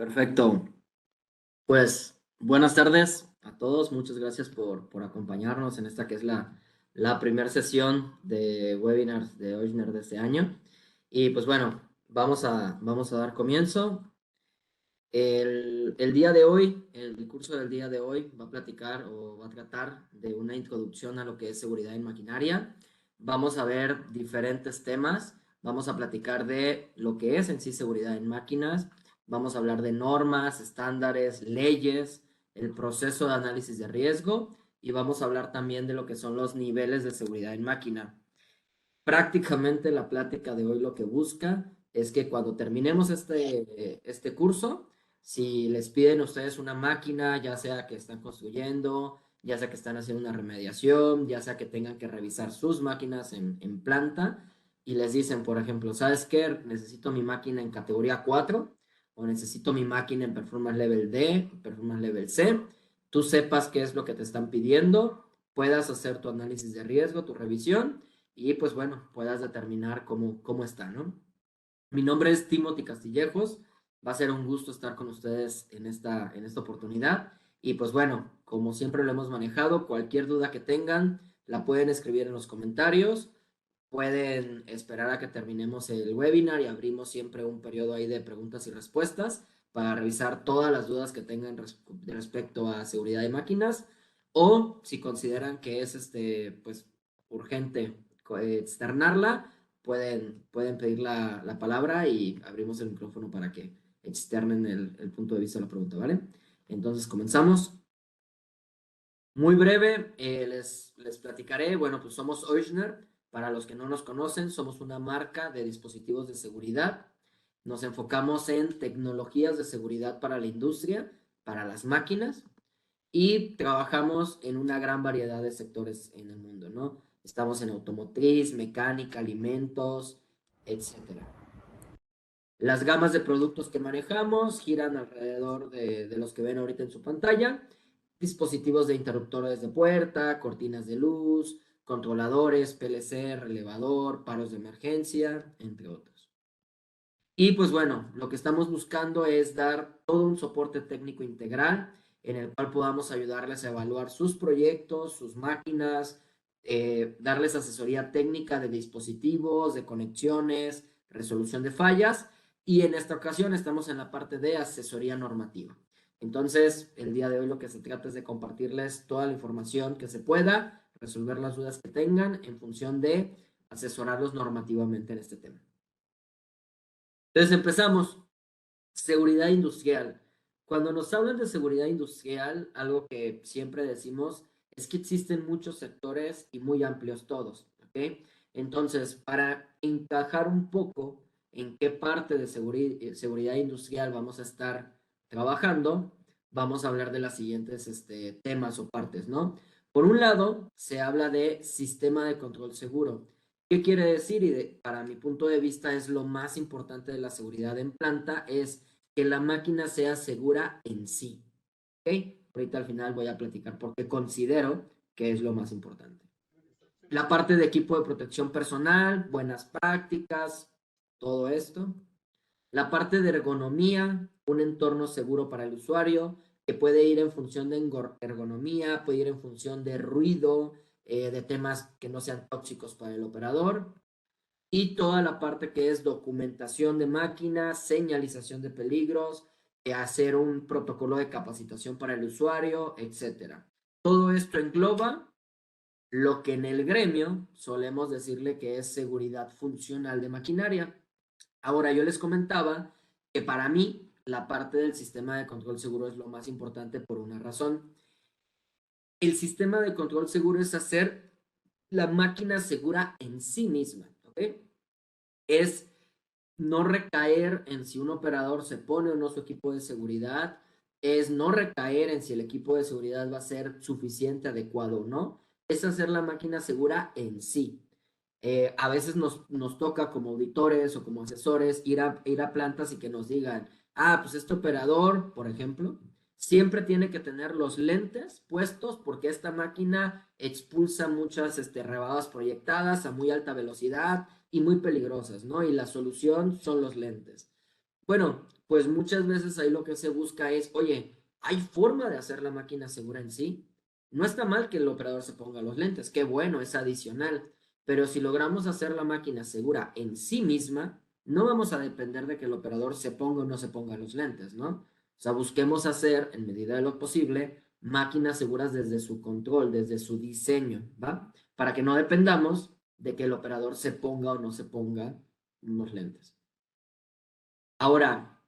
Perfecto. Pues buenas tardes a todos. Muchas gracias por acompañarnos en esta que es la primera sesión de webinars de Oyster de este año. Y pues bueno, vamos a dar comienzo. El día de hoy, el curso del día de hoy va a platicar o va a tratar de una introducción a lo que es seguridad en maquinaria. Vamos a ver diferentes temas. Vamos a platicar de lo que es en sí seguridad en máquinas. Vamos a hablar de normas, estándares, leyes, el proceso de análisis de riesgo y vamos a hablar también de lo que son los niveles de seguridad en máquina. Prácticamente la plática de hoy lo que busca es que cuando terminemos este curso, si les piden a ustedes una máquina, ya sea que están construyendo, ya sea que están haciendo una remediación, ya sea que tengan que revisar sus máquinas en planta, y les dicen, por ejemplo, ¿sabes qué? Necesito mi máquina en categoría 4 o necesito mi máquina en Performance Level D, Performance Level C, tú sepas qué es lo que te están pidiendo, puedas hacer tu análisis de riesgo, tu revisión y pues bueno, puedas determinar cómo está, ¿no? Mi nombre es Timothy Castillejos, va a ser un gusto estar con ustedes en esta oportunidad y pues bueno, como siempre lo hemos manejado, cualquier duda que tengan la pueden escribir en los comentarios, pueden esperar a que terminemos el webinar y abrimos siempre un periodo ahí de preguntas y respuestas para revisar todas las dudas que tengan respecto a seguridad de máquinas o si consideran que es pues urgente externarla, pueden pedir la palabra y abrimos el micrófono para que externen el punto de vista de la pregunta, ¿vale? Entonces comenzamos. Muy breve, les platicaré. Bueno, pues somos Oyster. Para los que no nos conocen, somos una marca de dispositivos de seguridad. Nos enfocamos en tecnologías de seguridad para la industria, para las máquinas y trabajamos en una gran variedad de sectores en el mundo, ¿no? Estamos en automotriz, mecánica, alimentos, etcétera. Las gamas de productos que manejamos giran alrededor de los que ven ahorita en su pantalla. Dispositivos de interruptores de puerta, cortinas de luz, controladores, PLC, relevador, paros de emergencia, entre otros. Y pues bueno, lo que estamos buscando es dar todo un soporte técnico integral en el cual podamos ayudarles a evaluar sus proyectos, sus máquinas, darles asesoría técnica de dispositivos, de conexiones, resolución de fallas. Y en esta ocasión estamos en la parte de asesoría normativa. Entonces, el día de hoy lo que se trata es de compartirles toda la información que se pueda, resolver las dudas que tengan en función de asesorarlos normativamente en este tema. Entonces empezamos. Seguridad industrial. Cuando nos hablan de seguridad industrial, algo que siempre decimos es que existen muchos sectores y muy amplios todos, ¿ok? Entonces, para encajar un poco en qué parte de seguridad industrial vamos a estar trabajando, vamos a hablar de las siguientes temas o partes, ¿no? Por un lado, se habla de sistema de control seguro. ¿Qué quiere decir? Para mi punto de vista es lo más importante de la seguridad en planta, es que la máquina sea segura en sí. ¿Ok? Ahorita al final voy a platicar por qué considero que es lo más importante. La parte de equipo de protección personal, buenas prácticas, todo esto. La parte de ergonomía, un entorno seguro para el usuario, que puede ir en función de ergonomía, puede ir en función de ruido, de temas que no sean tóxicos para el operador. Y toda la parte que es documentación de máquinas, señalización de peligros, hacer un protocolo de capacitación para el usuario, etcétera. Todo esto engloba lo que en el gremio solemos decirle que es seguridad funcional de maquinaria. Ahora, yo les comentaba que para mí la parte del sistema de control seguro es lo más importante por una razón. El sistema de control seguro es hacer la máquina segura en sí misma, ¿ok? Es no recaer en si un operador se pone o no su equipo de seguridad, es no recaer en si el equipo de seguridad va a ser suficiente, adecuado o no, es hacer la máquina segura en sí. A veces nos toca como auditores o como asesores ir a plantas y que nos digan, pues este operador, por ejemplo, siempre tiene que tener los lentes puestos porque esta máquina expulsa muchas rebadas proyectadas a muy alta velocidad y muy peligrosas, ¿no? Y la solución son los lentes. Bueno, pues muchas veces ahí lo que se busca es, oye, ¿hay forma de hacer la máquina segura en sí? No está mal que el operador se ponga los lentes, qué bueno, es adicional, pero si logramos hacer la máquina segura en sí misma, no vamos a depender de que el operador se ponga o no se ponga los lentes, ¿no? O sea, busquemos hacer, en medida de lo posible, máquinas seguras desde su control, desde su diseño, ¿va? Para que no dependamos de que el operador se ponga o no se ponga unos lentes. Ahora,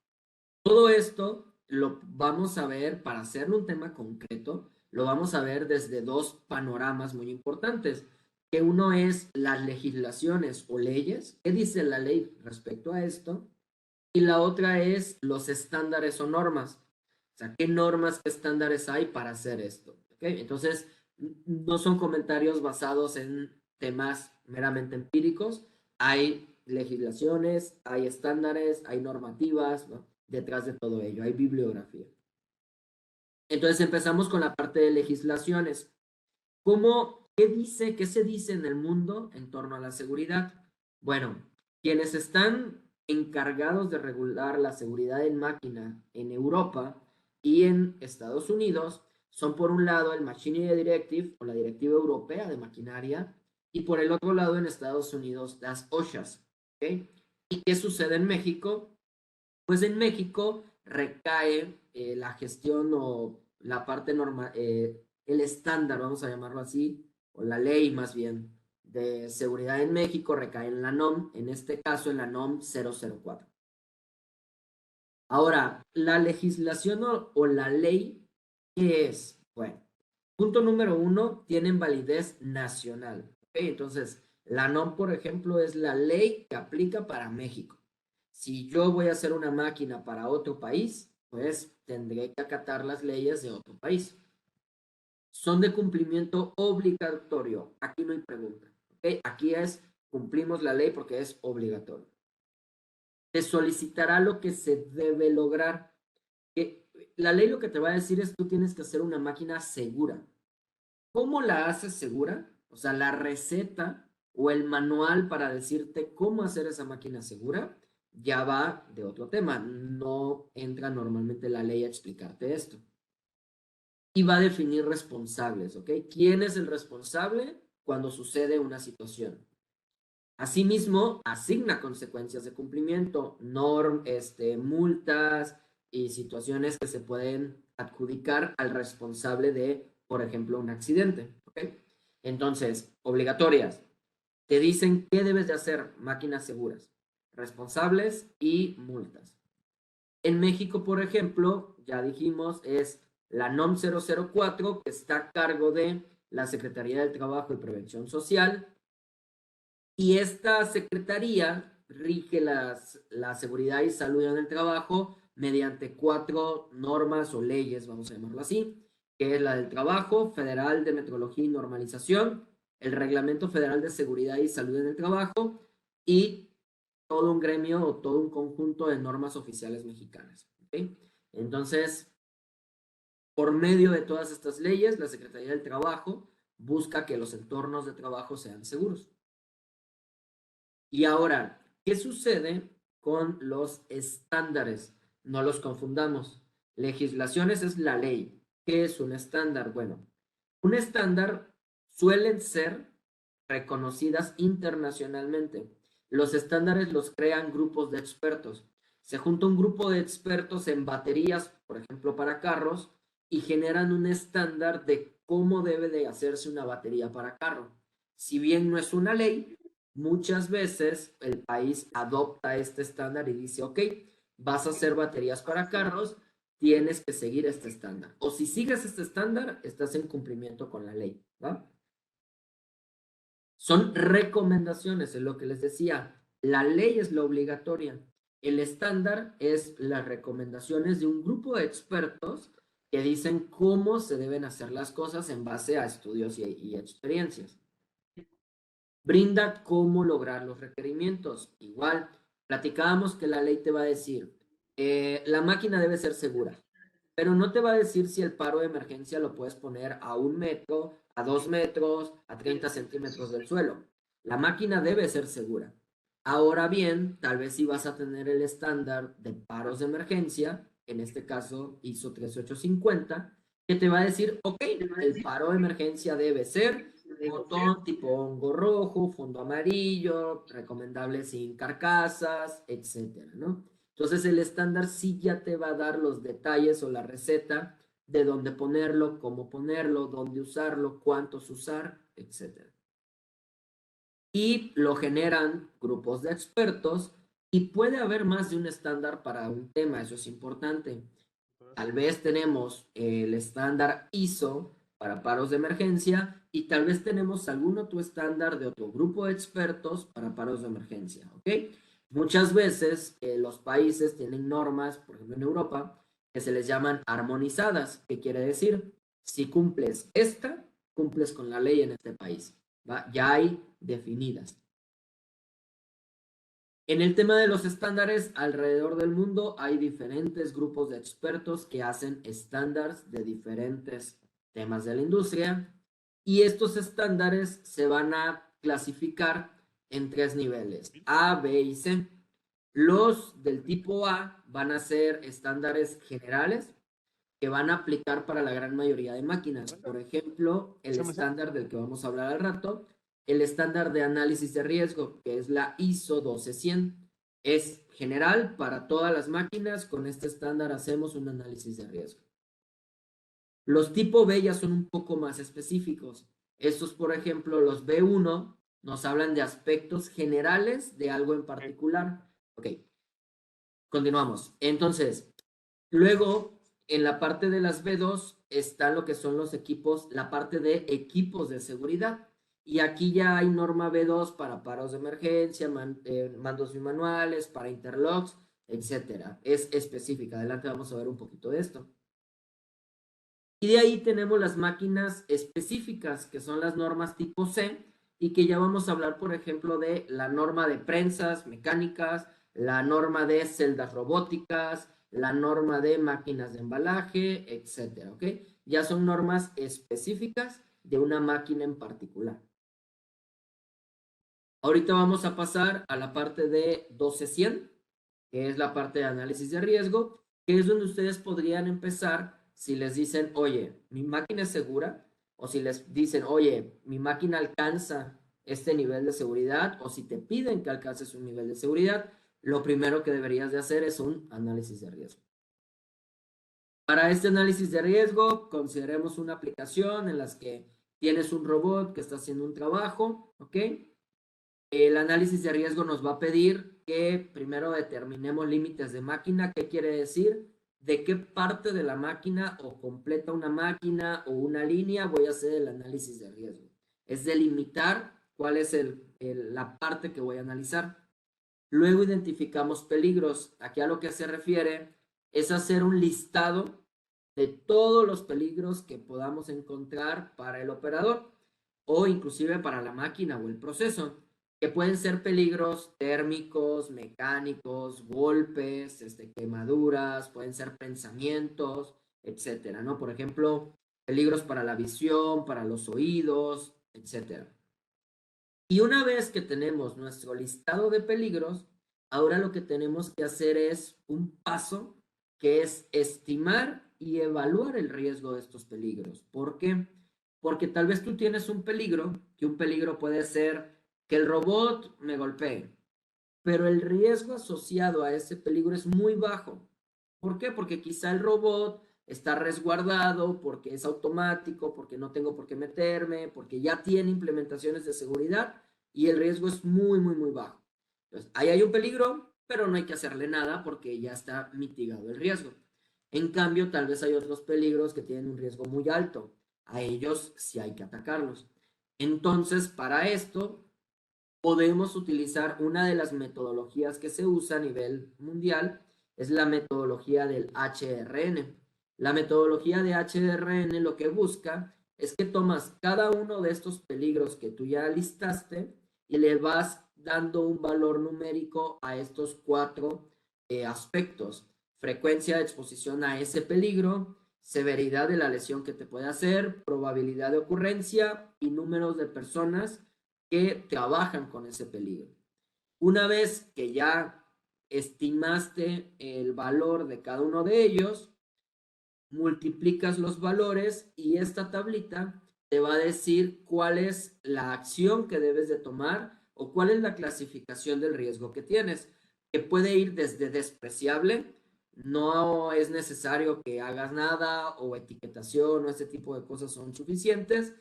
todo esto lo vamos a ver, para hacerlo un tema concreto, lo vamos a ver desde dos panoramas muy importantes, que uno es las legislaciones o leyes, qué dice la ley respecto a esto, y la otra es los estándares o normas, o sea, qué normas, qué estándares hay para hacer esto. ¿Okay? Entonces, no son comentarios basados en temas meramente empíricos, hay legislaciones, hay estándares, hay normativas, ¿no? Detrás de todo ello, hay bibliografía. Entonces empezamos con la parte de legislaciones. ¿Qué se dice en el mundo en torno a la seguridad? Bueno, quienes están encargados de regular la seguridad en máquina en Europa y en Estados Unidos son por un lado el Machinery Directive o la Directiva Europea de Maquinaria y por el otro lado en Estados Unidos las OSHAs. ¿Okay? ¿Y qué sucede en México? Pues en México recae la gestión o la parte normal, el estándar, vamos a llamarlo así, o la ley más bien, de seguridad en México recae en la NOM, en este caso en la NOM 004. Ahora, la legislación o la ley, ¿qué es? Bueno, punto número uno, tienen validez nacional. ¿Okay? Entonces, la NOM, por ejemplo, es la ley que aplica para México. Si yo voy a hacer una máquina para otro país, pues tendré que acatar las leyes de otro país. Son de cumplimiento obligatorio. Aquí no hay pregunta. ¿Okay? Aquí es, cumplimos la ley porque es obligatorio. Te solicitará lo que se debe lograr. Que la ley lo que te va a decir es tú tienes que hacer una máquina segura. ¿Cómo la haces segura? O sea, la receta o el manual para decirte cómo hacer esa máquina segura ya va de otro tema. No entra normalmente la ley a explicarte esto. Y va a definir responsables, ¿ok? ¿Quién es el responsable cuando sucede una situación? Asimismo, asigna consecuencias de cumplimiento, multas y situaciones que se pueden adjudicar al responsable de, por ejemplo, un accidente. ¿Okay? Entonces, obligatorias. Te dicen qué debes de hacer, máquinas seguras, responsables y multas. En México, por ejemplo, ya dijimos, es la NOM 004, que está a cargo de la Secretaría del Trabajo y Prevención Social, y esta secretaría rige la seguridad y salud en el trabajo mediante 4 normas o leyes, vamos a llamarlo así, que es la del Trabajo Federal de Metrología y Normalización, el Reglamento Federal de Seguridad y Salud en el Trabajo y todo un gremio o todo un conjunto de normas oficiales mexicanas. ¿Okay? Entonces, por medio de todas estas leyes, la Secretaría del Trabajo busca que los entornos de trabajo sean seguros. Y ahora, ¿qué sucede con los estándares? No los confundamos. Legislaciones es la ley. ¿Qué es un estándar? Bueno, un estándar suelen ser reconocidas internacionalmente. Los estándares los crean grupos de expertos. Se junta un grupo de expertos en baterías, por ejemplo, para carros, y generan un estándar de cómo debe de hacerse una batería para carro. Si bien no es una ley, muchas veces el país adopta este estándar y dice, ok, vas a hacer baterías para carros, tienes que seguir este estándar. O si sigues este estándar, estás en cumplimiento con la ley, ¿va? Son recomendaciones, es lo que les decía. La ley es la obligatoria. El estándar es las recomendaciones de un grupo de expertos que dicen cómo se deben hacer las cosas en base a estudios y experiencias. Brinda cómo lograr los requerimientos. Igual, platicábamos que la ley te va a decir, la máquina debe ser segura, pero no te va a decir si el paro de emergencia lo puedes poner a 1 metro, a 2 metros, a 30 centímetros del suelo. La máquina debe ser segura. Ahora bien, tal vez si vas a tener el estándar de paros de emergencia, en este caso ISO 13850, que te va a decir, ok, el paro de emergencia debe ser botón tipo hongo rojo, fondo amarillo, recomendable sin carcasas, etcétera, ¿no? Entonces el estándar sí ya te va a dar los detalles o la receta de dónde ponerlo, cómo ponerlo, dónde usarlo, cuántos usar, etcétera. Y lo generan grupos de expertos y puede haber más de un estándar para un tema, eso es importante. Tal vez tenemos el estándar ISO para paros de emergencia y tal vez tenemos algún otro estándar de otro grupo de expertos para paros de emergencia, ¿ok? Muchas veces los países tienen normas, por ejemplo en Europa, que se les llaman armonizadas, que quiere decir, si cumples esta, cumples con la ley en este país, ¿va? Ya hay definidas. En el tema de los estándares, alrededor del mundo hay diferentes grupos de expertos que hacen estándares de diferentes temas de la industria y estos estándares se van a clasificar en tres niveles, A, B y C. Los del tipo A van a ser estándares generales que van a aplicar para la gran mayoría de máquinas. Por ejemplo, el estándar del que vamos a hablar al rato, el estándar de análisis de riesgo, que es la ISO 12100. Es general para todas las máquinas. Con este estándar hacemos un análisis de riesgo. Los tipo B ya son un poco más específicos. Estos, por ejemplo, los B1 nos hablan de aspectos generales de algo en particular. Ok, continuamos. Entonces, luego, en la parte de las B2 está lo que son los equipos, la parte de equipos de seguridad. Y aquí ya hay norma B2 para paros de emergencia, mandos bimanuales, para interlocks, etcétera. Es específica. Adelante vamos a ver un poquito de esto. Y de ahí tenemos las máquinas específicas, que son las normas tipo C, y que ya vamos a hablar, por ejemplo, de la norma de prensas mecánicas, la norma de celdas robóticas, la norma de máquinas de embalaje, etcétera, ¿ok? Ya son normas específicas de una máquina en particular. Ahorita vamos a pasar a la parte de 12100, que es la parte de análisis de riesgo, que es donde ustedes podrían empezar si les dicen, oye, mi máquina es segura, o si les dicen, oye, mi máquina alcanza este nivel de seguridad, o si te piden que alcances un nivel de seguridad, lo primero que deberías de hacer es un análisis de riesgo. Para este análisis de riesgo, consideremos una aplicación en la que tienes un robot que está haciendo un trabajo, ¿ok? El análisis de riesgo nos va a pedir que primero determinemos límites de máquina. ¿Qué quiere decir? De qué parte de la máquina o completa una máquina o una línea voy a hacer el análisis de riesgo. Es delimitar cuál es la parte que voy a analizar. Luego identificamos peligros. Aquí a lo que se refiere es hacer un listado de todos los peligros que podamos encontrar para el operador o inclusive para la máquina o el proceso, que pueden ser peligros térmicos, mecánicos, golpes, quemaduras, pueden ser pensamientos, etcétera, ¿no? Por ejemplo, peligros para la visión, para los oídos, etcétera. Y una vez que tenemos nuestro listado de peligros, ahora lo que tenemos que hacer es un paso que es estimar y evaluar el riesgo de estos peligros. ¿Por qué? Porque tal vez tú tienes un peligro, que un peligro puede ser que el robot me golpee, pero el riesgo asociado a ese peligro es muy bajo. ¿Por qué? Porque quizá el robot está resguardado, porque es automático, porque no tengo por qué meterme, porque ya tiene implementaciones de seguridad y el riesgo es muy, muy, muy bajo. Entonces, ahí hay un peligro, pero no hay que hacerle nada porque ya está mitigado el riesgo. En cambio, tal vez hay otros peligros que tienen un riesgo muy alto. A ellos sí hay que atacarlos. Entonces, para esto, podemos utilizar una de las metodologías que se usa a nivel mundial, es la metodología del HRN. La metodología de HRN lo que busca es que tomas cada uno de estos peligros que tú ya listaste y le vas dando un valor numérico a estos cuatro aspectos. Frecuencia de exposición a ese peligro, severidad de la lesión que te puede hacer, probabilidad de ocurrencia y números de personas que trabajan con ese peligro. Una vez que ya estimaste el valor de cada uno de ellos, multiplicas los valores y esta tablita te va a decir cuál es la acción que debes de tomar o cuál es la clasificación del riesgo que tienes, que puede ir desde despreciable, no es necesario que hagas nada o etiquetación o ese tipo de cosas son suficientes,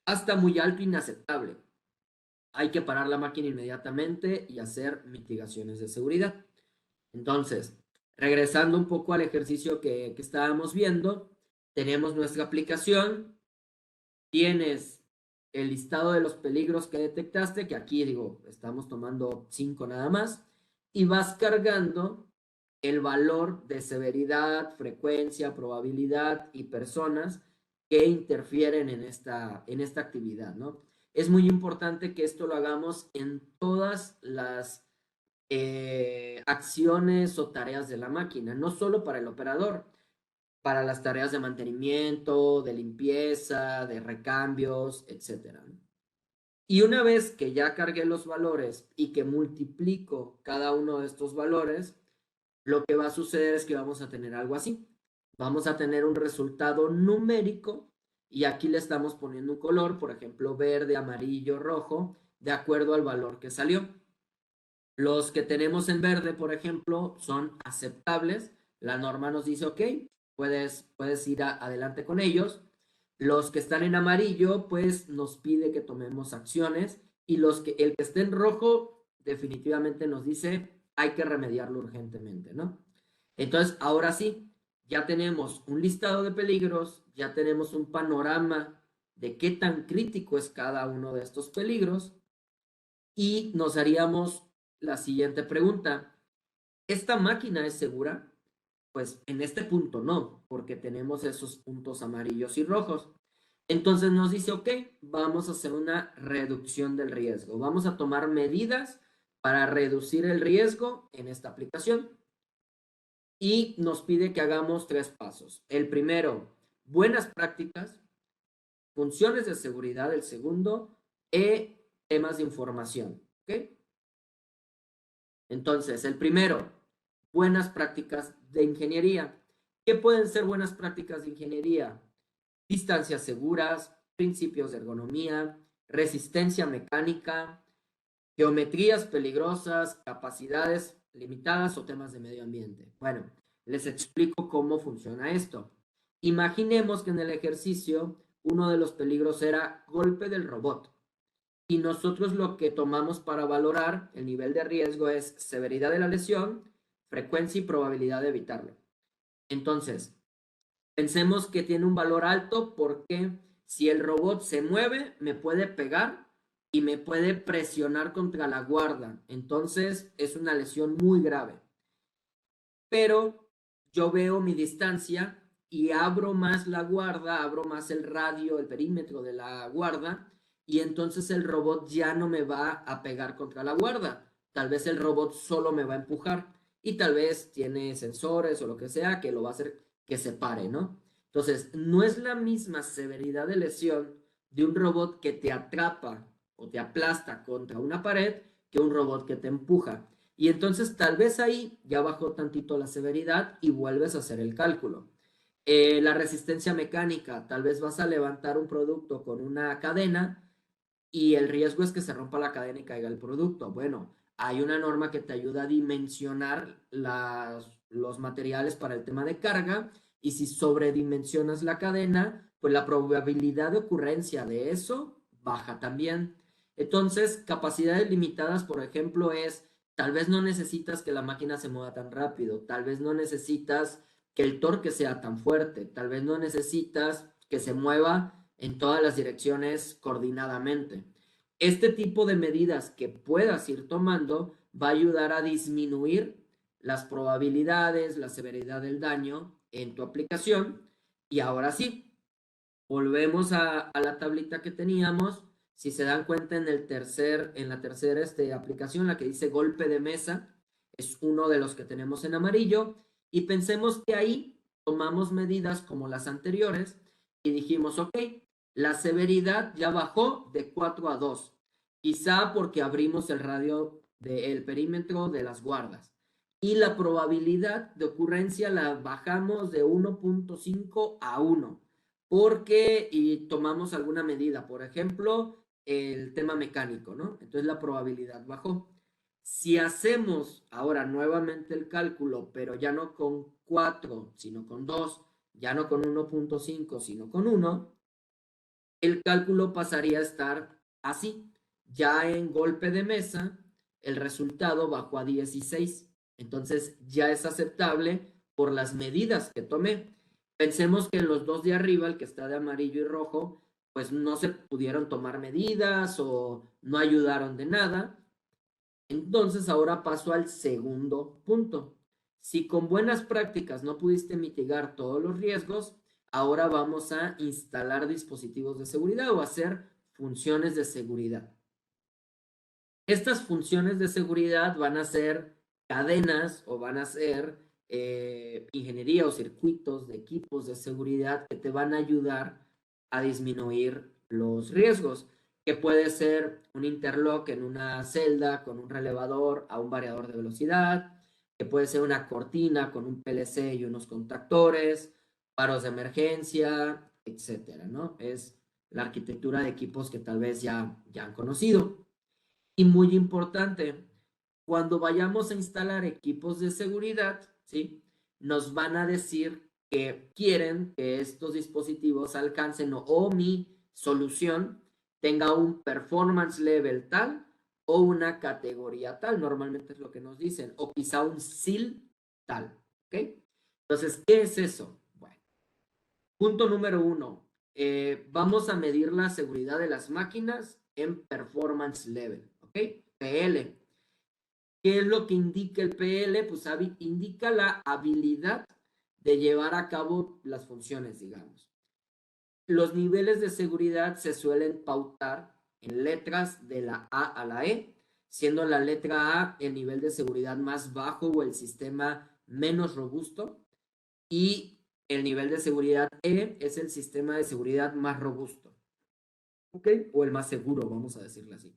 hasta muy alto, inaceptable. Hay que parar la máquina inmediatamente y hacer mitigaciones de seguridad. Entonces, regresando un poco al ejercicio que estábamos viendo, tenemos nuestra aplicación, tienes el listado de los peligros que detectaste, que aquí digo, estamos tomando 5 nada más, y vas cargando el valor de severidad, frecuencia, probabilidad y personas que interfieren en esta actividad, ¿no? Es muy importante que esto lo hagamos en todas las acciones o tareas de la máquina, no solo para el operador, para las tareas de mantenimiento, de limpieza, de recambios, etcétera. Y una vez que ya cargué los valores y que multiplico cada uno de estos valores, lo que va a suceder es que vamos a tener algo así. Vamos a tener un resultado numérico y aquí le estamos poniendo un color, por ejemplo, verde, amarillo, rojo, de acuerdo al valor que salió. Los que tenemos en verde, por ejemplo, son aceptables. La norma nos dice, ok, puedes ir adelante con ellos. Los que están en amarillo, pues nos pide que tomemos acciones. Y el que esté en rojo, definitivamente nos dice, hay que remediarlo urgentemente, ¿no? Entonces, ahora sí, ya tenemos un listado de peligros, ya tenemos un panorama de qué tan crítico es cada uno de estos peligros y nos haríamos la siguiente pregunta. ¿Esta máquina es segura? Pues en este punto no, porque tenemos esos puntos amarillos y rojos. Entonces nos dice, ok, vamos a hacer una reducción del riesgo. Vamos a tomar medidas para reducir el riesgo en esta aplicación. Y nos pide que hagamos 3 pasos. El primero, buenas prácticas, funciones de seguridad. El segundo, temas de información. ¿Ok? Entonces, el primero, buenas prácticas de ingeniería. ¿Qué pueden ser buenas prácticas de ingeniería? Distancias seguras, principios de ergonomía, resistencia mecánica, geometrías peligrosas, capacidades limitadas o temas de medio ambiente. Bueno, les explico cómo funciona esto. Imaginemos que en el ejercicio uno de los peligros era golpe del robot. Y nosotros lo que tomamos para valorar el nivel de riesgo es severidad de la lesión, frecuencia y probabilidad de evitarlo. Entonces, pensemos que tiene un valor alto porque si el robot se mueve, me puede pegar y me puede presionar contra la guarda. Entonces, es una lesión muy grave. Pero yo veo mi distancia y abro más la guarda, abro más el radio, el perímetro de la guarda, y entonces el robot ya no me va a pegar contra la guarda. Tal vez el robot solo me va a empujar y tal vez tiene sensores o lo que sea que lo va a hacer que se pare, ¿no? Entonces, no es la misma severidad de lesión de un robot que te atrapa o te aplasta contra una pared que un robot que te empuja. Y entonces tal vez ahí ya bajó tantito la severidad y vuelves a hacer el cálculo. La resistencia mecánica, tal vez vas a levantar un producto con una cadena y el riesgo es que se rompa la cadena y caiga el producto. Bueno, hay una norma que te ayuda a dimensionar los materiales para el tema de carga y si sobredimensionas la cadena, pues la probabilidad de ocurrencia de eso baja también. Entonces, capacidades limitadas, por ejemplo, es tal vez no necesitas que la máquina se mueva tan rápido, tal vez no necesitas que el torque sea tan fuerte, tal vez no necesitas que se mueva en todas las direcciones coordinadamente. Este tipo de medidas que puedas ir tomando va a ayudar a disminuir las probabilidades, la severidad del daño en tu aplicación. Y ahora sí, volvemos a la tablita que teníamos. Si se dan cuenta en la tercera aplicación, la que dice golpe de mesa, es uno de los que tenemos en amarillo. Y pensemos que ahí tomamos medidas como las anteriores y dijimos, ok, la severidad ya bajó de 4 a 2. Quizá porque abrimos el radio del perímetro de las guardas. Y la probabilidad de ocurrencia la bajamos de 1.5 a 1, porque y tomamos alguna medida, por ejemplo, el tema mecánico, ¿no? Entonces la probabilidad bajó. Si hacemos ahora nuevamente el cálculo, pero ya no con 4, sino con 2, ya no con 1.5, sino con 1, el cálculo pasaría a estar así. Ya en golpe de mesa, el resultado bajó a 16. Entonces ya es aceptable por las medidas que tomé. Pensemos que en los dos de arriba, el que está de amarillo y rojo, pues no se pudieron tomar medidas o no ayudaron de nada. Entonces ahora paso al segundo punto. Si con buenas prácticas no pudiste mitigar todos los riesgos, ahora vamos a instalar dispositivos de seguridad o hacer funciones de seguridad. Estas funciones de seguridad van a ser cadenas o van a ser ingeniería o circuitos de equipos de seguridad que te van a ayudar a disminuir los riesgos, que puede ser un interlock en una celda con un relevador a un variador de velocidad, que puede ser una cortina con un PLC y unos contactores, faros de emergencia, etcétera, ¿no? Es la arquitectura de equipos que tal vez ya han conocido. Y muy importante, cuando vayamos a instalar equipos de seguridad, ¿sí? Nos van a decir que quieren que estos dispositivos alcancen o mi solución tenga un performance level tal o una categoría tal, normalmente es lo que nos dicen, o quizá un SIL tal, ¿ok? Entonces, ¿qué es eso? Bueno, punto número 1, vamos a medir la seguridad de las máquinas en performance level, ¿ok? PL. ¿Qué es lo que indica el PL? Pues indica la habilidad de llevar a cabo las funciones, digamos. Los niveles de seguridad se suelen pautar en letras de la A a la E, siendo la letra A el nivel de seguridad más bajo o el sistema menos robusto, y el nivel de seguridad E es el sistema de seguridad más robusto, ¿ok? O el más seguro, vamos a decirlo así.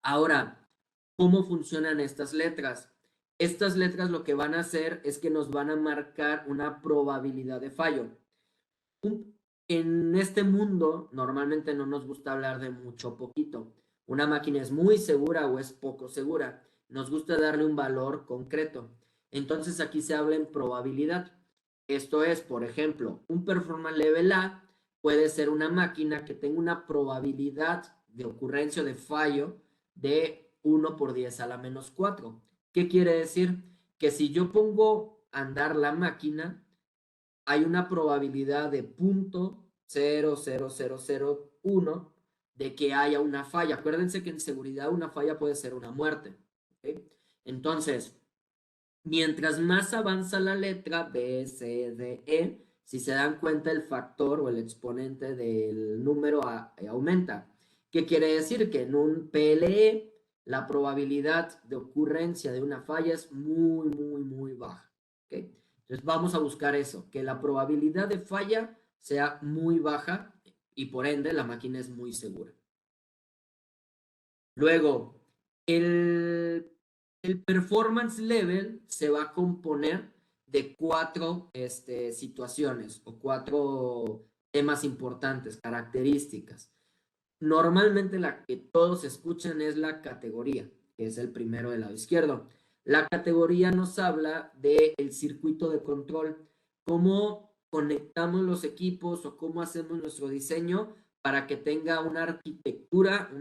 Ahora, ¿cómo funcionan estas letras? Estas letras lo que van a hacer es que nos van a marcar una probabilidad de fallo. En este mundo normalmente no nos gusta hablar de mucho o poquito. Una máquina es muy segura o es poco segura. Nos gusta darle un valor concreto. Entonces aquí se habla en probabilidad. Esto es, por ejemplo, un performance level A puede ser una máquina que tenga una probabilidad de ocurrencia o de fallo de 1 por 10 a la menos 4. ¿Qué quiere decir? Que si yo pongo a andar la máquina, hay una probabilidad de 0.00001 de que haya una falla. Acuérdense que en seguridad una falla puede ser una muerte. ¿Okay? Entonces, mientras más avanza la letra B, C, D, E, si se dan cuenta el factor o el exponente del número aumenta. ¿Qué quiere decir? Que en un PLE la probabilidad de ocurrencia de una falla es muy, muy, muy baja. ¿Okay? Entonces vamos a buscar eso, que la probabilidad de falla sea muy baja y por ende la máquina es muy segura. Luego, el performance level se va a componer de 4 situaciones o 4 temas importantes, características. Normalmente la que todos escuchan es la categoría, que es el primero del lado izquierdo. La categoría nos habla del circuito de control, cómo conectamos los equipos o cómo hacemos nuestro diseño para que tenga una arquitectura,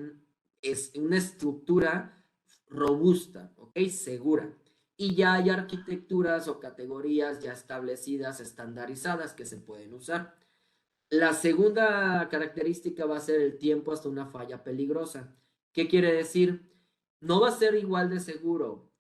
una estructura robusta, ¿ok? Segura. Y ya hay arquitecturas o categorías ya establecidas, estandarizadas que se pueden usar. La segunda característica va a ser el tiempo hasta una falla peligrosa. ¿Qué quiere decir? No va a ser igual de seguro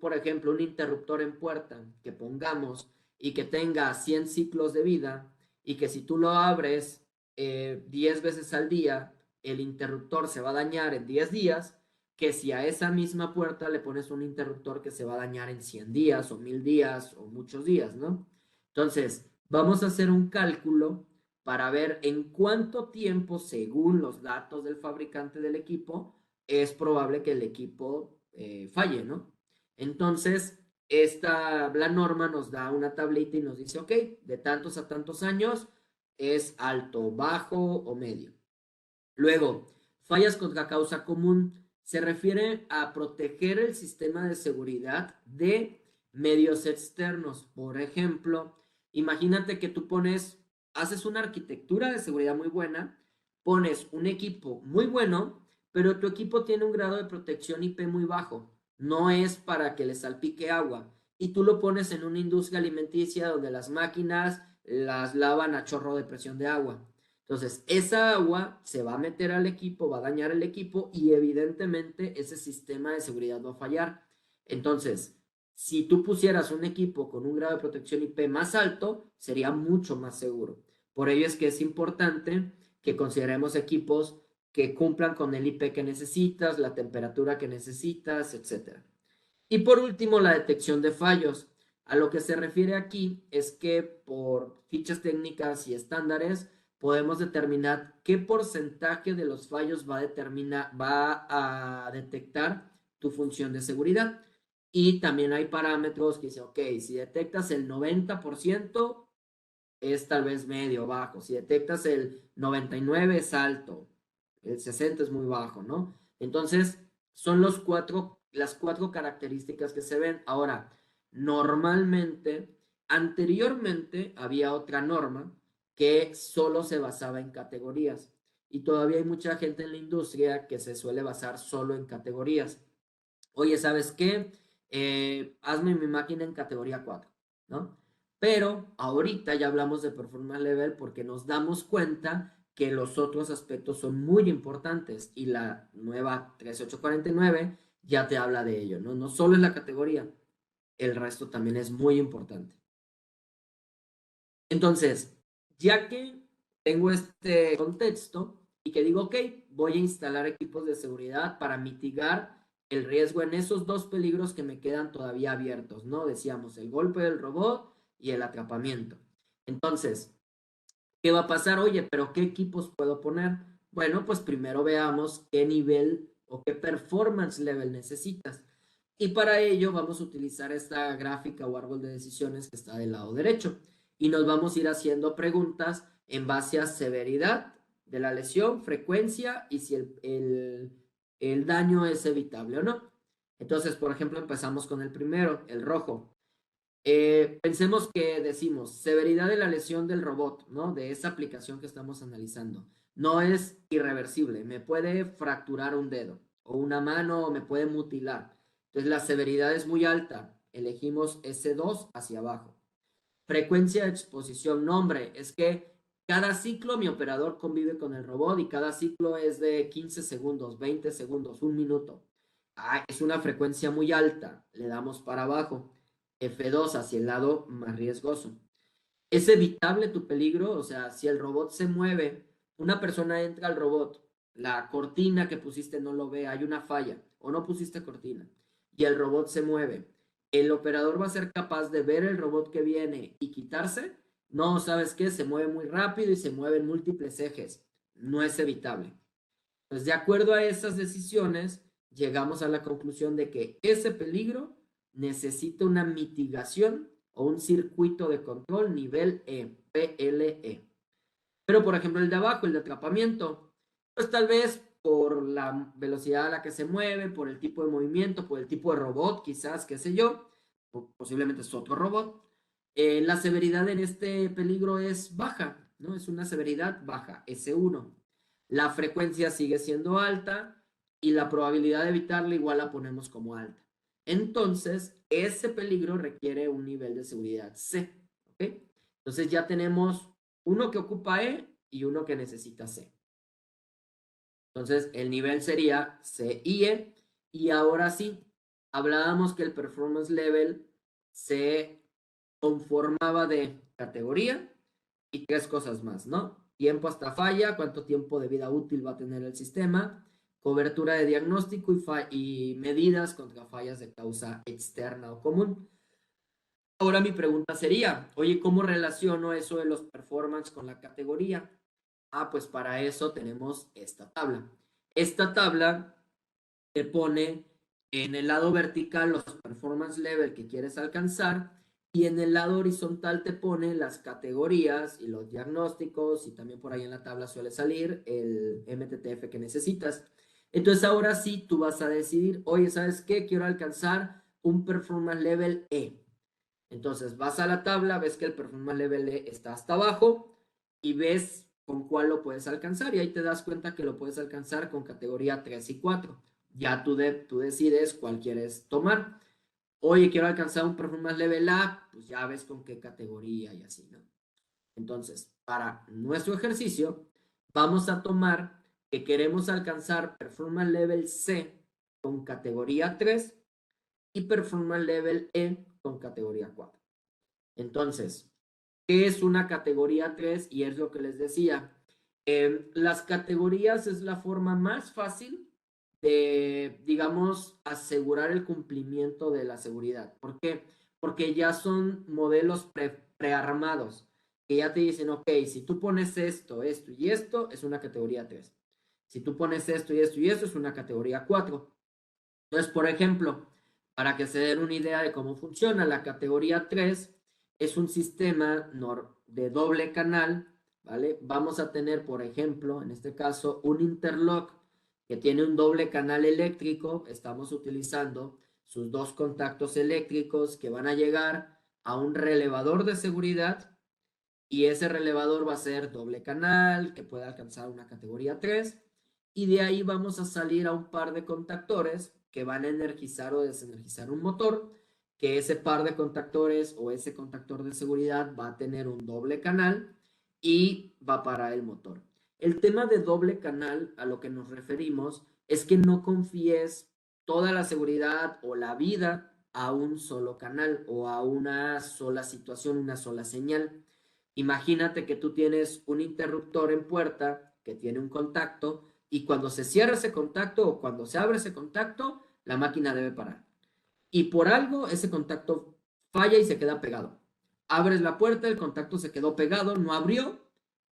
por ejemplo, un interruptor en puerta que pongamos y que tenga 100 ciclos de vida y que si tú lo abres 10 veces al día, el interruptor se va a dañar en 10 días, que si a esa misma puerta le pones un interruptor que se va a dañar en 100 días o 1000 días o muchos días, ¿no? Entonces, vamos a hacer un cálculo para ver en cuánto tiempo, según los datos del fabricante del equipo, es probable que el equipo falle, ¿no? Entonces, la norma nos da una tablita y nos dice, ok, de tantos a tantos años es alto, bajo o medio. Luego, fallas contra causa común se refiere a proteger el sistema de seguridad de medios externos. Por ejemplo, imagínate que tú haces una arquitectura de seguridad muy buena, pones un equipo muy bueno, pero tu equipo tiene un grado de protección IP muy bajo. No es para que le salpique agua. Y tú lo pones en una industria alimenticia donde las máquinas las lavan a chorro de presión de agua. Entonces, esa agua se va a meter al equipo, va a dañar el equipo y evidentemente ese sistema de seguridad va a fallar. Entonces, si tú pusieras un equipo con un grado de protección IP más alto, sería mucho más seguro. Por ello es que es importante que consideremos equipos que cumplan con el IP que necesitas, la temperatura que necesitas, etc. Y por último, la detección de fallos. A lo que se refiere aquí es que por fichas técnicas y estándares podemos determinar qué porcentaje de los fallos va a detectar tu función de seguridad. Y también hay parámetros que dicen, ok, si detectas el 90% es tal vez medio bajo, si detectas el 99% es alto, el 60% es muy bajo, ¿no? Entonces, son las cuatro características que se ven. Ahora, normalmente, anteriormente había otra norma que solo se basaba en categorías y todavía hay mucha gente en la industria que se suele basar solo en categorías. Oye, ¿sabes qué? Hazme mi máquina en categoría 4, ¿no? Pero ahorita ya hablamos de performance level porque nos damos cuenta que los otros aspectos son muy importantes y la nueva 13849 ya te habla de ello, ¿no? No solo es la categoría, el resto también es muy importante. Entonces, ya que tengo este contexto y que digo, ok, voy a instalar equipos de seguridad para mitigar el riesgo en esos dos peligros que me quedan todavía abiertos, ¿no? Decíamos, el golpe del robot y el atrapamiento. Entonces, ¿qué va a pasar? Oye, pero ¿qué equipos puedo poner? Bueno, pues primero veamos qué nivel o qué performance level necesitas. Y para ello vamos a utilizar esta gráfica o árbol de decisiones que está del lado derecho. Y nos vamos a ir haciendo preguntas en base a severidad de la lesión, frecuencia y si el daño es evitable o no. Entonces, por ejemplo, empezamos con el primero, el rojo. Pensemos que decimos severidad de la lesión del robot, ¿no? De esa aplicación que estamos analizando. No es irreversible, me puede fracturar un dedo o una mano o me puede mutilar. Entonces la severidad es muy alta. Elegimos S2 hacia abajo. Frecuencia de exposición, nombre, es que cada ciclo mi operador convive con el robot y cada ciclo es de 15 segundos, 20 segundos, un minuto. Es una frecuencia muy alta, le damos para abajo. F2 hacia el lado más riesgoso. ¿Es evitable tu peligro? O sea, si el robot se mueve, una persona entra al robot, la cortina que pusiste no lo ve, hay una falla o no pusiste cortina y el robot se mueve. ¿El operador va a ser capaz de ver el robot que viene y quitarse? No, ¿sabes qué? Se mueve muy rápido y se mueve en múltiples ejes. No es evitable. Pues de acuerdo a esas decisiones, llegamos a la conclusión de que ese peligro necesita una mitigación o un circuito de control nivel E, PLE. Pero, por ejemplo, el de abajo, el de atrapamiento, pues tal vez por la velocidad a la que se mueve, por el tipo de movimiento, por el tipo de robot, quizás, qué sé yo, posiblemente es otro robot. La severidad en este peligro es baja, ¿no? Es una severidad baja, S1. La frecuencia sigue siendo alta y la probabilidad de evitarla igual la ponemos como alta. Entonces, ese peligro requiere un nivel de seguridad C, ¿ok? Entonces ya tenemos uno que ocupa E y uno que necesita C. Entonces el nivel sería C y E. Y ahora sí, hablábamos que el performance level se conformaba de categoría y tres cosas más, ¿no? Tiempo hasta falla, cuánto tiempo de vida útil va a tener el sistema, cobertura de diagnóstico y medidas contra fallas de causa externa o común. Ahora mi pregunta sería, oye, ¿cómo relaciono eso de los performance con la categoría? Pues para eso tenemos esta tabla. Esta tabla te pone en el lado vertical los performance level que quieres alcanzar y en el lado horizontal te pone las categorías y los diagnósticos, y también por ahí en la tabla suele salir el MTTF que necesitas. Entonces ahora sí tú vas a decidir, oye, ¿sabes qué? Quiero alcanzar un performance level E. Entonces vas a la tabla, ves que el performance level E está hasta abajo y ves con cuál lo puedes alcanzar, y ahí te das cuenta que lo puedes alcanzar con categoría 3 y 4. Ya tú decides cuál quieres tomar. Oye, quiero alcanzar un performance level A, pues ya ves con qué categoría y así, ¿no? Entonces, para nuestro ejercicio, vamos a tomar que queremos alcanzar performance level C con categoría 3 y performance level E con categoría 4. Entonces, ¿qué es una categoría 3? Y es lo que les decía. Las categorías es la forma más fácil de, digamos, asegurar el cumplimiento de la seguridad. ¿Por qué? Porque ya son modelos prearmados, que ya te dicen, ok, si tú pones esto, esto y esto, es una categoría 3. Si tú pones esto y esto y esto, es una categoría 4. Entonces, por ejemplo, para que se den una idea de cómo funciona, la categoría 3 es un sistema de doble canal, ¿vale? Vamos a tener, por ejemplo, en este caso, un interlock que tiene un doble canal eléctrico. Estamos utilizando sus dos contactos eléctricos que van a llegar a un relevador de seguridad, y ese relevador va a ser doble canal que puede alcanzar una categoría 3, y de ahí vamos a salir a un par de contactores que van a energizar o desenergizar un motor, que ese par de contactores o ese contactor de seguridad va a tener un doble canal y va a parar el motor. El tema de doble canal a lo que nos referimos es que no confíes toda la seguridad o la vida a un solo canal o a una sola situación, una sola señal. Imagínate que tú tienes un interruptor en puerta que tiene un contacto, y cuando se cierra ese contacto o cuando se abre ese contacto, la máquina debe parar. Y por algo ese contacto falla y se queda pegado. Abres la puerta, el contacto se quedó pegado, no abrió,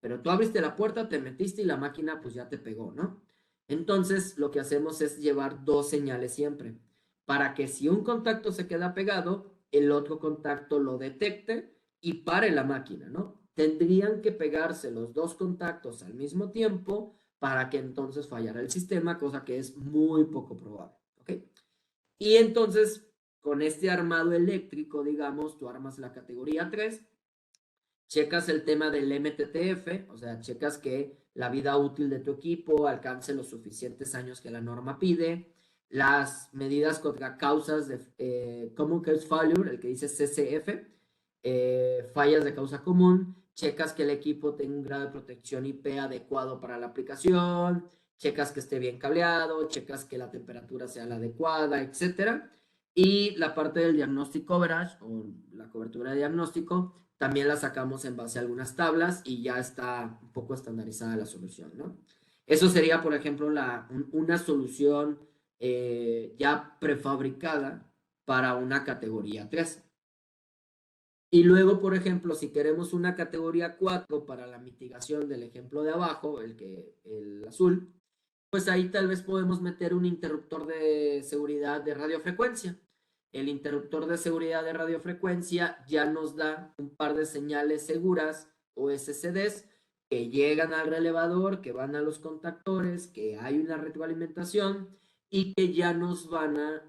pero tú abriste la puerta, te metiste y la máquina pues ya te pegó, ¿no? Entonces lo que hacemos es llevar dos señales siempre, para que si un contacto se queda pegado, el otro contacto lo detecte y pare la máquina, ¿no? Tendrían que pegarse los dos contactos al mismo tiempo para que entonces fallara el sistema, cosa que es muy poco probable, ¿ok? Y entonces, con este armado eléctrico, digamos, tú armas la categoría 3, checas el tema del MTTF, o sea, checas que la vida útil de tu equipo alcance los suficientes años que la norma pide, las medidas contra causas de Common Cause Failure, el que dice CCF, fallas de causa común, checas que el equipo tenga un grado de protección IP adecuado para la aplicación, checas que esté bien cableado, checas que la temperatura sea la adecuada, etcétera. Y la parte del diagnostic coverage o la cobertura de diagnóstico también la sacamos en base a algunas tablas y ya está un poco estandarizada la solución, ¿no? Eso sería, por ejemplo, una solución ya prefabricada para una categoría 3. Y luego, por ejemplo, si queremos una categoría 4 para la mitigación del ejemplo de abajo, el azul, pues ahí tal vez podemos meter un interruptor de seguridad de radiofrecuencia. El interruptor de seguridad de radiofrecuencia ya nos da un par de señales seguras o SSDs que llegan al relevador, que van a los contactores, que hay una retroalimentación y que ya nos van a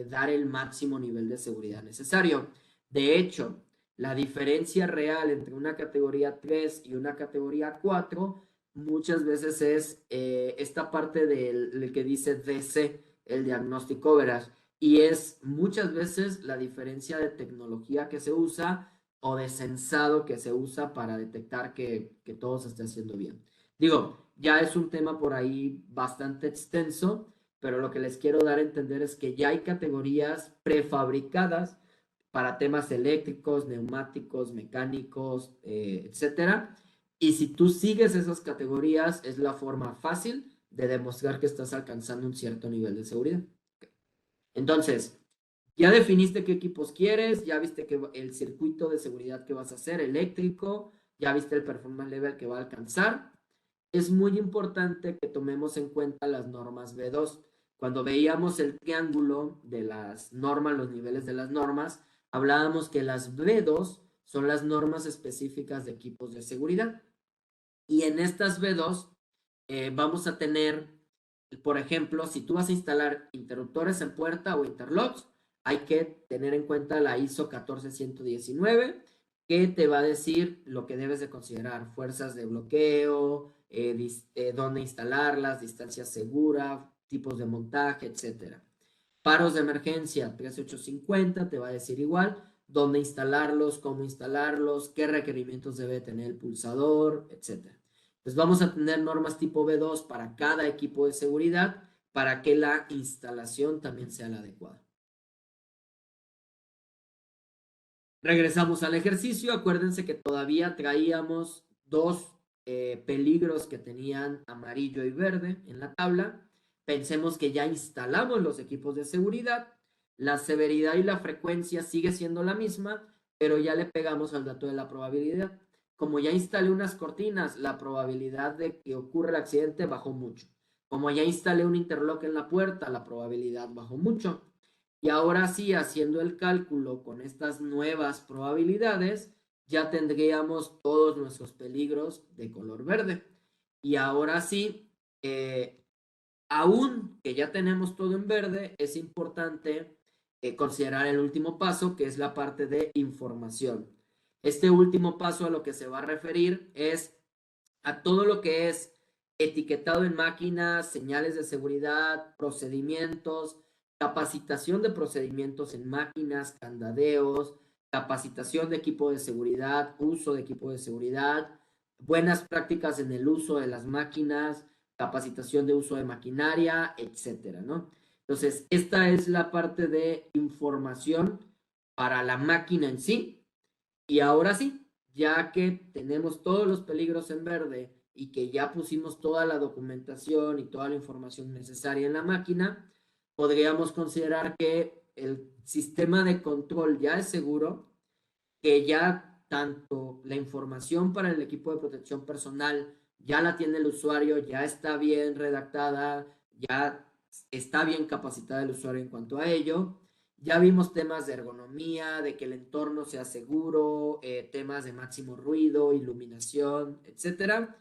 dar el máximo nivel de seguridad necesario. De hecho, la diferencia real entre una categoría 3 y una categoría 4 muchas veces es esta parte del que dice DC, el diagnóstico coverage, y es muchas veces la diferencia de tecnología que se usa o de sensado que se usa para detectar que todo se esté haciendo bien. Digo, ya es un tema por ahí bastante extenso, pero lo que les quiero dar a entender es que ya hay categorías prefabricadas para temas eléctricos, neumáticos, mecánicos, etcétera. Y si tú sigues esas categorías, es la forma fácil de demostrar que estás alcanzando un cierto nivel de seguridad. Entonces, ya definiste qué equipos quieres, ya viste que el circuito de seguridad que vas a hacer, eléctrico, ya viste el performance level que va a alcanzar. Es muy importante que tomemos en cuenta las normas B2. cuando veíamos el triángulo de las normas, los niveles de las normas, hablábamos que las B2 son las normas específicas de equipos de seguridad. Y en estas B2 vamos a tener, por ejemplo, si tú vas a instalar interruptores en puerta o interlocks, hay que tener en cuenta la ISO 14119, que te va a decir lo que debes de considerar: fuerzas de bloqueo, dónde instalarlas, distancia segura, tipos de montaje, etcétera. Paros de emergencia 13850 te va a decir igual dónde instalarlos, cómo instalarlos, qué requerimientos debe tener el pulsador, etcétera. Entonces vamos a tener normas tipo B2 para cada equipo de seguridad para que la instalación también sea la adecuada. Regresamos al ejercicio. Acuérdense que todavía traíamos dos peligros que tenían amarillo y verde en la tabla. Pensemos que ya instalamos los equipos de seguridad. La severidad y la frecuencia sigue siendo la misma, pero ya le pegamos al dato de la probabilidad. Como ya instalé unas cortinas, la probabilidad de que ocurra el accidente bajó mucho. Como ya instalé un interlock en la puerta, la probabilidad bajó mucho. Y ahora sí, haciendo el cálculo con estas nuevas probabilidades, ya tendríamos todos nuestros peligros de color verde. Y ahora sí, aún que ya tenemos todo en verde, es importante considerar el último paso, que es la parte de información. Este último paso a lo que se va a referir es a todo lo que es etiquetado en máquinas, señales de seguridad, procedimientos, capacitación de procedimientos en máquinas, candadeos, capacitación de equipo de seguridad, uso de equipo de seguridad, buenas prácticas en el uso de las máquinas, capacitación de uso de maquinaria, etcétera, ¿no? Entonces, esta es la parte de información para la máquina en sí. Y ahora sí, ya que tenemos todos los peligros en verde y que ya pusimos toda la documentación y toda la información necesaria en la máquina, podríamos considerar que el sistema de control ya es seguro, que ya tanto la información para el equipo de protección personal ya la tiene el usuario, ya está bien redactada, ya está bien capacitada el usuario en cuanto a ello. Ya vimos temas de ergonomía, de que el entorno sea seguro, temas de máximo ruido, iluminación, etcétera.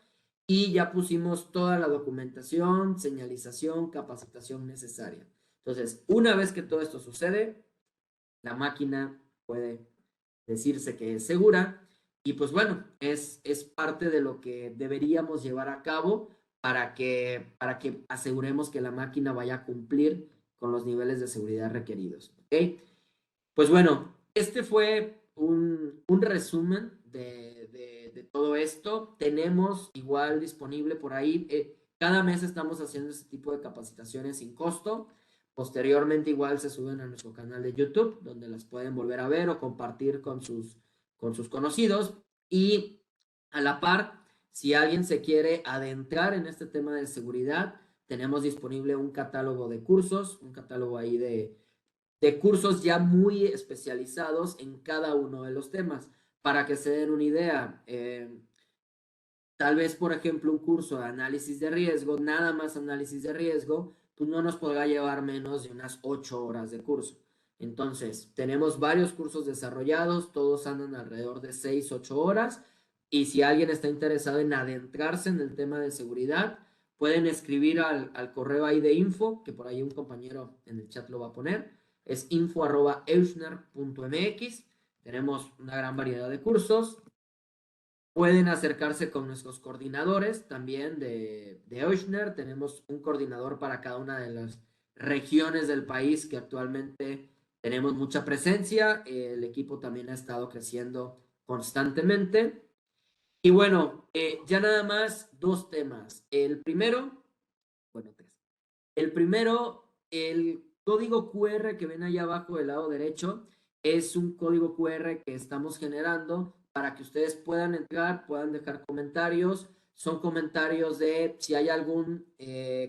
Y ya pusimos toda la documentación, señalización, capacitación necesaria. Entonces, una vez que todo esto sucede, la máquina puede decirse que es segura. Y pues bueno, es parte de lo que deberíamos llevar a cabo para que aseguremos que la máquina vaya a cumplir con los niveles de seguridad requeridos. ¿Ok? Pues bueno, este fue un resumen de todo esto. Tenemos igual disponible por ahí, cada mes estamos haciendo este tipo de capacitaciones sin costo. Posteriormente igual se suben a nuestro canal de YouTube, donde las pueden volver a ver o compartir con sus conocidos. Y a la par, si alguien se quiere adentrar en este tema de seguridad, tenemos disponible un catálogo de cursos, un catálogo ahí de cursos ya muy especializados en cada uno de los temas. Para que se den una idea, tal vez, por ejemplo, un curso de análisis de riesgo, nada más análisis de riesgo, pues no nos podrá llevar menos de unas 8 horas de curso. Entonces, tenemos varios cursos desarrollados, todos andan alrededor de 6, 8 horas. Y si alguien está interesado en adentrarse en el tema de seguridad, pueden escribir al correo ahí de info, que por ahí un compañero en el chat lo va a poner. Es info@euchner.mx. Tenemos una gran variedad de cursos. Pueden acercarse con nuestros coordinadores también de Euchner. Tenemos un coordinador para cada una de las regiones del país que actualmente tenemos mucha presencia. El equipo también ha estado creciendo constantemente. Y bueno, ya nada más dos temas. El primero, bueno, tres. El primero, el código QR que ven ahí abajo del lado derecho, es un código QR que estamos generando para que ustedes puedan entrar, puedan dejar comentarios. Son comentarios de si hay algún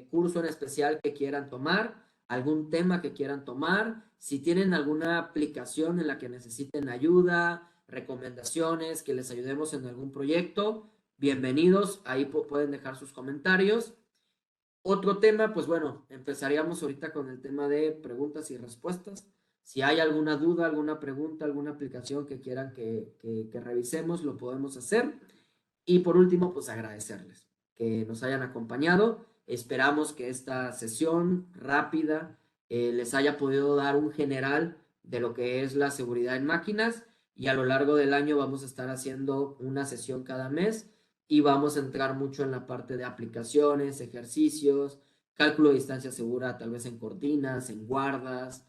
curso en especial que quieran tomar, algún tema que quieran tomar, si tienen alguna aplicación en la que necesiten ayuda, recomendaciones, que les ayudemos en algún proyecto, bienvenidos. Ahí pueden dejar sus comentarios. Otro tema, pues bueno, empezaríamos ahorita con el tema de preguntas y respuestas. Si hay alguna duda, alguna pregunta, alguna aplicación que quieran que revisemos, lo podemos hacer. Y por último, pues agradecerles que nos hayan acompañado. Esperamos que esta sesión rápida les haya podido dar un general de lo que es la seguridad en máquinas y a lo largo del año vamos a estar haciendo una sesión cada mes y vamos a entrar mucho en la parte de aplicaciones, ejercicios, cálculo de distancia segura, tal vez en cortinas, en guardas,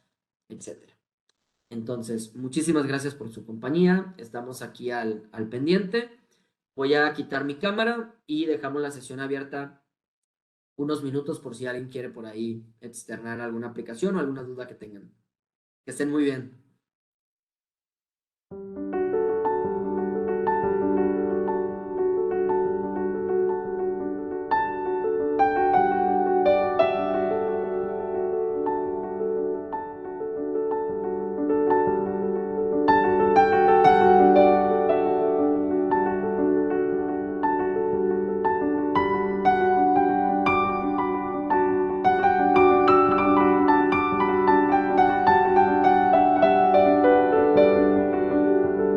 etcétera. Entonces, muchísimas gracias por su compañía. Estamos aquí al pendiente. Voy a quitar mi cámara y dejamos la sesión abierta unos minutos por si alguien quiere por ahí externar alguna aplicación o alguna duda que tengan. Que estén muy bien.